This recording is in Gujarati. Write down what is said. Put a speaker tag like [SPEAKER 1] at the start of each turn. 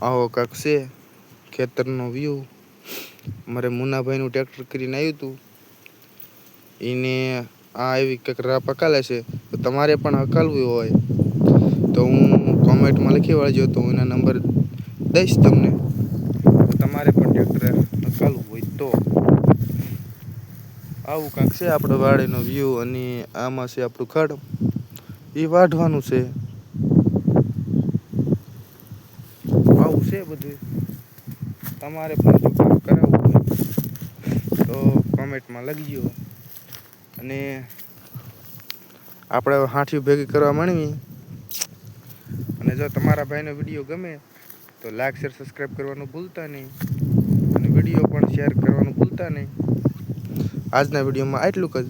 [SPEAKER 1] આવો કાંક છે ખેતરનો વ્યૂ. મારે મુન્નાભાઈનું ટ્રેક્ટર કરીને આવ્યું હતું. એને આ એવી કંઈક રાહ પકાલે છે. તો તમારે પણ હકાલવું હોય તો હું કોમેન્ટમાં લખી વાળજો, તો હું એના નંબર દઈશ તમને. તો તમારે પણ ટ્રેક્ટર હકાલવું હોય તો આવું કાંક છે આપણો વાડીનો વ્યૂ. અને આમાં છે આપણું ખડ, એ વાઢવાનું છે. આવું છે બધું. તમારે પણ જો કામ કરાવવું હોય તો કોમેન્ટમાં લખજો. અને આપણે હાંઠિયું ભેગી કરવા માંડવી. અને જો તમારા ભાઈનો વિડીયો ગમે તો લાઈક શેર સબસ્ક્રાઈબ કરવાનું ભૂલતા નહીં. અને વિડીયો પણ શેર કરવાનું ભૂલતા નહીં. આજના વિડીયોમાં આટલું જ.